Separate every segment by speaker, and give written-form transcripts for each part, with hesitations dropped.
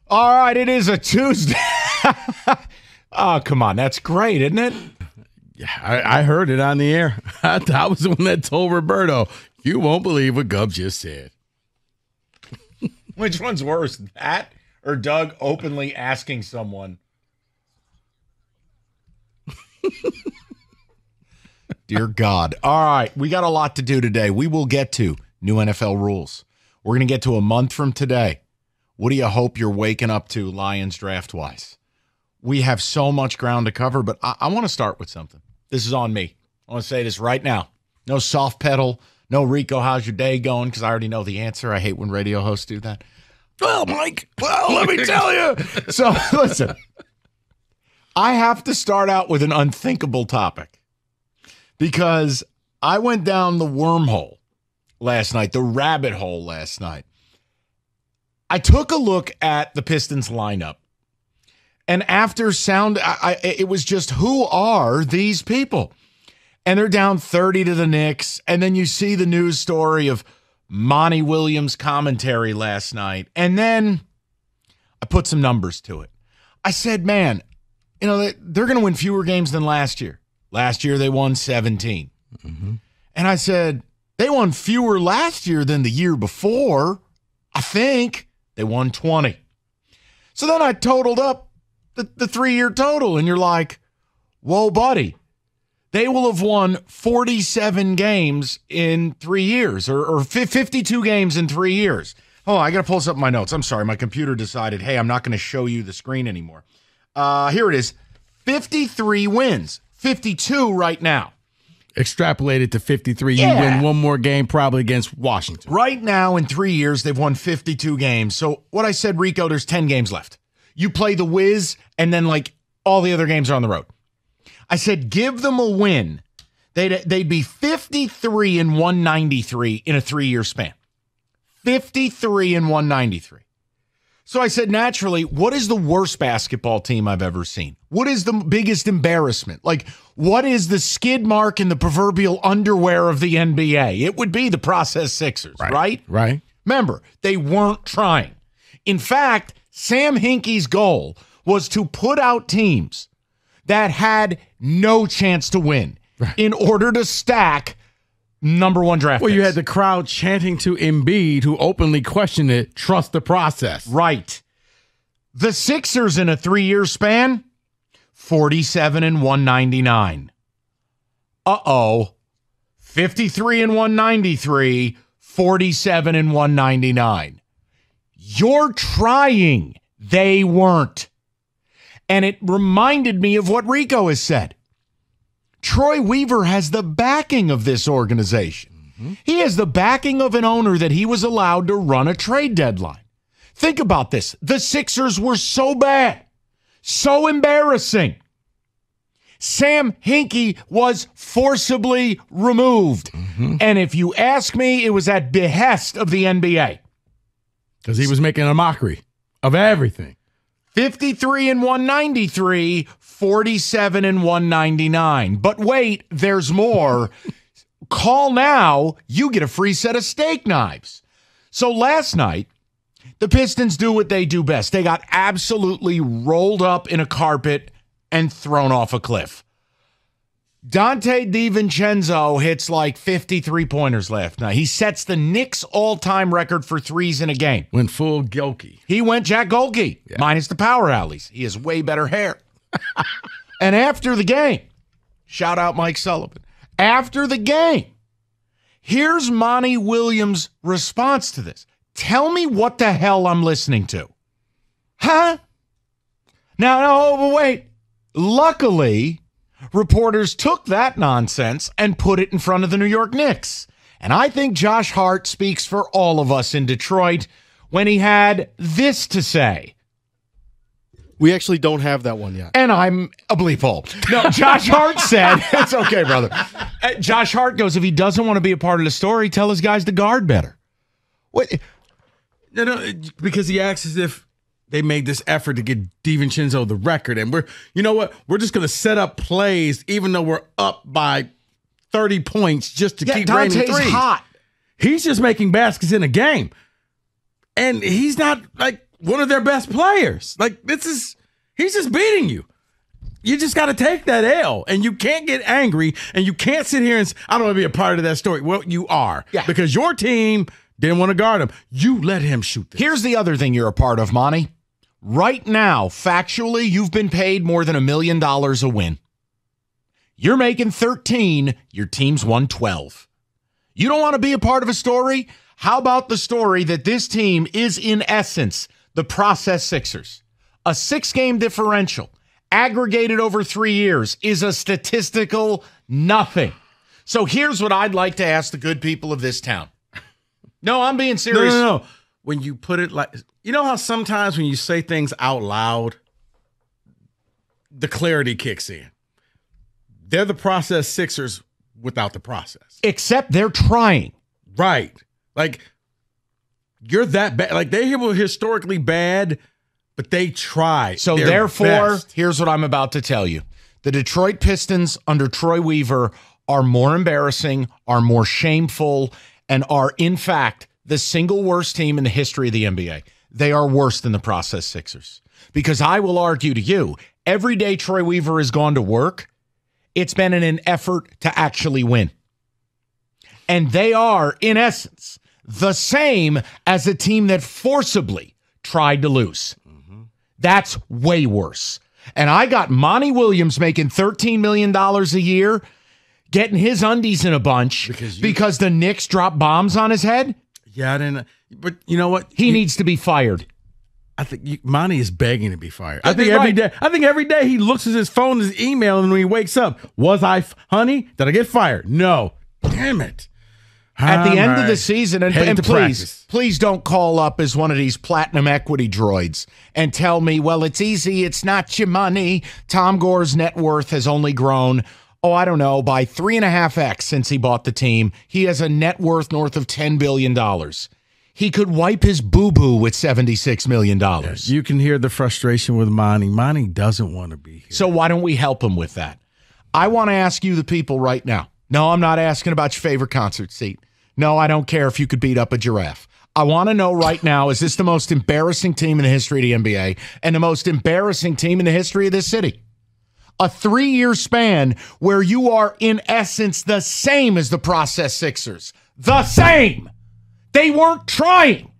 Speaker 1: All right, it is a Tuesday. Oh, come on. That's great, isn't it?
Speaker 2: Yeah, I heard it on the air. I was the one that told Roberto, you won't believe what Gub just said.
Speaker 1: Which one's worse, that or Doug openly asking someone? Dear God. All right, we got a lot to do today. We will get to new NFL rules. We're going to get to a month from today. What do you hope you're waking up to Lions draft-wise? We have so much ground to cover, but I want to start with something. This is on me. I want to say this right now. No soft pedal. No, Rico, how's your day going? Because I already know the answer. I hate when radio hosts do that. Well, Mike, let me tell you. So, listen. I have to start out with an unthinkable topic because I went down the wormhole last night, the rabbit hole last night. I took a look at the Pistons lineup, and after it was just, who are these people? And they're down 30 to the Knicks, and then you see the news story of Monty Williams commentary last night, and then I put some numbers to it. I said, man, they're going to win fewer games than last year. Last year, they won 17. Mm-hmm. And I said, they won fewer last year than the year before. I think they won 20. So then I totaled up the 3-year total, and you're like, whoa, buddy. They will have won 47 games in 3 years, or 52 games in 3 years. Oh, I got to pull this up in my notes. I'm sorry. My computer decided, hey, I'm not going to show you the screen anymore. Here it is. 53 wins. 52 right now.
Speaker 2: Extrapolated to 53. Yeah. You win one more game probably against Washington.
Speaker 1: Right now, in 3 years, they've won 52 games. So what I said, Rico, there's 10 games left. You play the Wiz, and then, all the other games are on the road. I said, give them a win. They'd be 53 and 193 in a 3-year span. 53 and 193. So I said, naturally, what is the worst basketball team I've ever seen? What is the biggest embarrassment? What is the skid mark in the proverbial underwear of the NBA? It would be the process Sixers, right?
Speaker 2: Right.
Speaker 1: Remember, they weren't trying. In fact, Sam Hinkie's goal was to put out teams that had no chance to win in order to stack number one draft picks.
Speaker 2: You had the crowd chanting to Embiid, who openly questioned it, trust the process.
Speaker 1: Right. The Sixers in a 3-year span, 47 and 199. 53 and 193, 47 and 199. You're trying. They weren't. And it reminded me of what Rico has said. Troy Weaver has the backing of this organization. Mm-hmm. He has the backing of an owner that he was allowed to run a trade deadline. Think about this. The Sixers were so bad, so embarrassing. Sam Hinkie was forcibly removed. Mm-hmm. And if you ask me, it was at behest of the NBA.
Speaker 2: Because he was making a mockery of everything.
Speaker 1: 53 and 193, 47 and 199. But wait, there's more. Call now, you get a free set of steak knives. So last night, the Pistons do what they do best. They got absolutely rolled up in a carpet and thrown off a cliff. Dante DiVincenzo hits 53-pointers last night. He sets the Knicks all-time record for threes in a game.
Speaker 2: Went full Golke.
Speaker 1: He went Jack Golke, minus the power alleys. He has way better hair. And after the game, shout out Mike Sullivan. After the game, here's Monty Williams' response to this. Tell me what the hell I'm listening to. Huh? No, wait. Luckily, reporters took that nonsense and put it in front of the New York Knicks. And I think Josh Hart speaks for all of us in Detroit when he had this to say.
Speaker 3: We actually don't have that one yet.
Speaker 1: And I'm a bleep hole. No, Josh Hart said, it's okay, brother. Josh Hart goes, if he doesn't want to be a part of the story, tell his guys to guard better. What?
Speaker 2: No, because he acts as if they made this effort to get DiVincenzo the record. And we're just going to set up plays even though we're up by 30 points just to keep raining threes.
Speaker 1: Dante's hot.
Speaker 2: He's just making baskets in a game. And he's not one of their best players. Like, he's just beating you. You just got to take that L, and you can't get angry, and you can't sit here and say, I don't want to be a part of that story. Well, you are.
Speaker 1: Yeah.
Speaker 2: Because your team didn't want to guard him. You let him shoot this.
Speaker 1: Here's the other thing you're a part of, Monty. Right now, factually, you've been paid more than $1 million a win. You're making 13. Your team's won 12. You don't want to be a part of a story? How about the story that this team is, in essence, the process Sixers? A 6-game differential, aggregated over 3 years, is a statistical nothing. So here's what I'd like to ask the good people of this town. No, I'm being serious.
Speaker 2: No. When you put it like, you know how sometimes when you say things out loud, the clarity kicks in. They're the process Sixers without the process.
Speaker 1: Except they're trying.
Speaker 2: Right. Like, you're that bad. Like, they were historically bad, but they try.
Speaker 1: So
Speaker 2: their
Speaker 1: therefore,
Speaker 2: best.
Speaker 1: here's what I'm about to tell you. The Detroit Pistons under Troy Weaver are more embarrassing, are more shameful, and are, in fact, the single worst team in the history of the NBA. They are worse than the process Sixers. Because I will argue to you, every day Troy Weaver has gone to work, it's been in an effort to actually win. And they are, in essence, the same as a team that forcibly tried to lose. Mm-hmm. That's way worse. And I got Monty Williams making $13 million a year, getting his undies in a bunch because the Knicks dropped bombs on his head.
Speaker 2: Yeah, I didn't. But you know what?
Speaker 1: He needs to be fired.
Speaker 2: I think Monty is begging to be fired. I think every day he looks at his phone, his email, and when he wakes up, honey, did I get fired? No. Damn it.
Speaker 1: At the end of the season, and please don't call up as one of these platinum equity droids and tell me, well, it's easy, it's not your money. Tom Gore's net worth has only grown, I don't know, by 3.5x since he bought the team. He has a net worth north of $10 billion. He could wipe his boo-boo with $76 million.
Speaker 2: Yes, you can hear the frustration with Monty. Monty doesn't want to be here.
Speaker 1: So why don't we help him with that? I want to ask you, the people, right now. No, I'm not asking about your favorite concert seat. No, I don't care if you could beat up a giraffe. I want to know right now, is this the most embarrassing team in the history of the NBA and the most embarrassing team in the history of this city? A 3-year span where you are, in essence, the same as the process Sixers. The same. They weren't trying.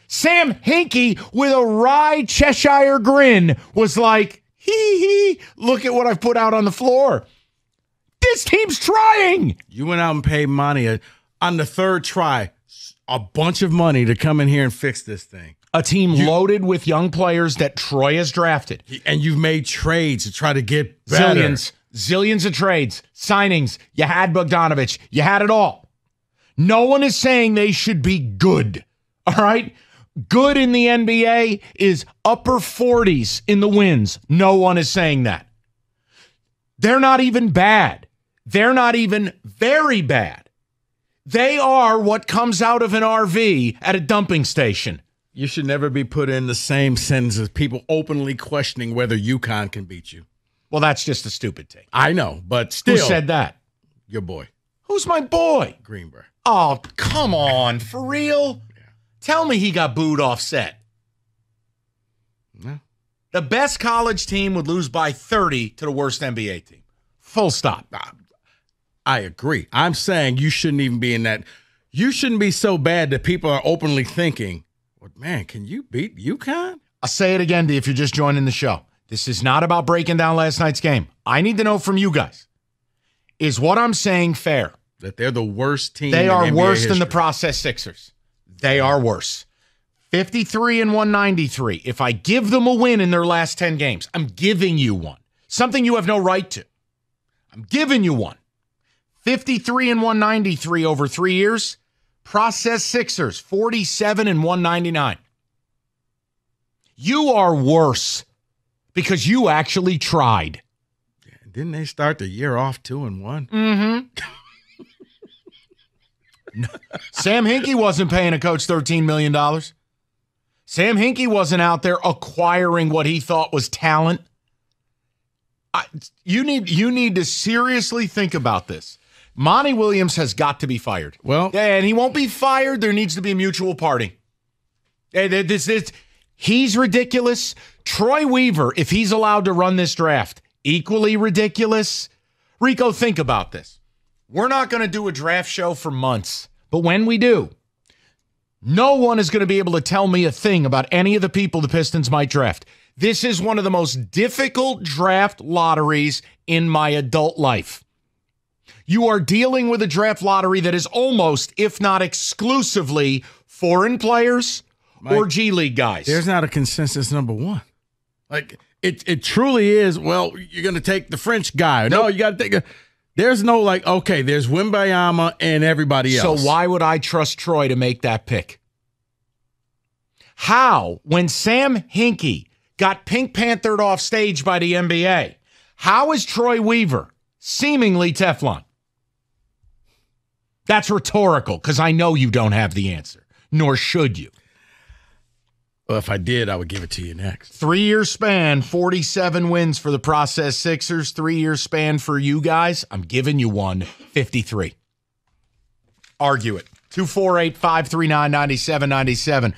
Speaker 1: Sam Hinkie, with a wry Cheshire grin, was like, hee, look at what I've put out on the floor. This team's trying.
Speaker 2: You went out and paid Monty on the third try a bunch of money to come in here and fix this thing.
Speaker 1: A team loaded with young players that Troy has drafted.
Speaker 2: And you've made trades to try to get better.
Speaker 1: Zillions of trades, signings. You had Bogdanovich. You had it all. No one is saying they should be good. All right? Good in the NBA is upper 40s in the wins. No one is saying that. They're not even bad. They're not even very bad. They are what comes out of an RV at a dumping station.
Speaker 2: You should never be put in the same sentence as people openly questioning whether UConn can beat you.
Speaker 1: Well, that's just a stupid take.
Speaker 2: I know, but still.
Speaker 1: Who said that?
Speaker 2: Your boy.
Speaker 1: Who's my boy?
Speaker 2: Greenberg.
Speaker 1: Oh, come on. For real? Yeah. Tell me he got booed off set.
Speaker 2: No.
Speaker 1: The best college team would lose by 30 to the worst NBA team. Full stop.
Speaker 2: I agree. I'm saying you shouldn't even be in that. You shouldn't be so bad that people are openly thinking, well, man, can you beat UConn?
Speaker 1: I'll say it again to you if you're just joining the show. This is not about breaking down last night's game. I need to know from you guys. Is what I'm saying fair?
Speaker 2: That they're the worst team.
Speaker 1: They are
Speaker 2: in NBA
Speaker 1: worse
Speaker 2: history.
Speaker 1: than the process Sixers. They are worse. 53 and 193. If I give them a win in their last 10 games, I'm giving you one. Something you have no right to. I'm giving you one. 53 and 193 over 3 years. Process Sixers, 47 and 199. You are worse because you actually tried.
Speaker 2: Didn't they start the year off 2-1?
Speaker 1: Mm-hmm. Sam Hinkie wasn't paying a coach $13 million. Sam Hinkie wasn't out there acquiring what he thought was talent. You need to seriously think about this. Monty Williams has got to be fired.
Speaker 2: Well,
Speaker 1: and he won't be fired. There needs to be a mutual parting. He's ridiculous. Troy Weaver, if he's allowed to run this draft, equally ridiculous. Rico, think about this. We're not going to do a draft show for months, but when we do, no one is going to be able to tell me a thing about any of the people the Pistons might draft. This is one of the most difficult draft lotteries in my adult life. You are dealing with a draft lottery that is almost, if not exclusively, foreign players or G League guys.
Speaker 2: There's not a consensus number one. Like, it truly is, well, you're going to take the French guy. No, you got to take there's no like, okay, there's Wembayama and everybody else.
Speaker 1: So why would I trust Troy to make that pick? How, when Sam Hinkie got Pink Panthered off stage by the NBA, how is Troy Weaver seemingly Teflon? That's rhetorical, because I know you don't have the answer, nor should you.
Speaker 2: Well, if I did, I would give it to you next.
Speaker 1: 3-year span, 47 wins for the Process Sixers. 3-year span for you guys. I'm giving you one, 53. Argue it. 248-539-9797.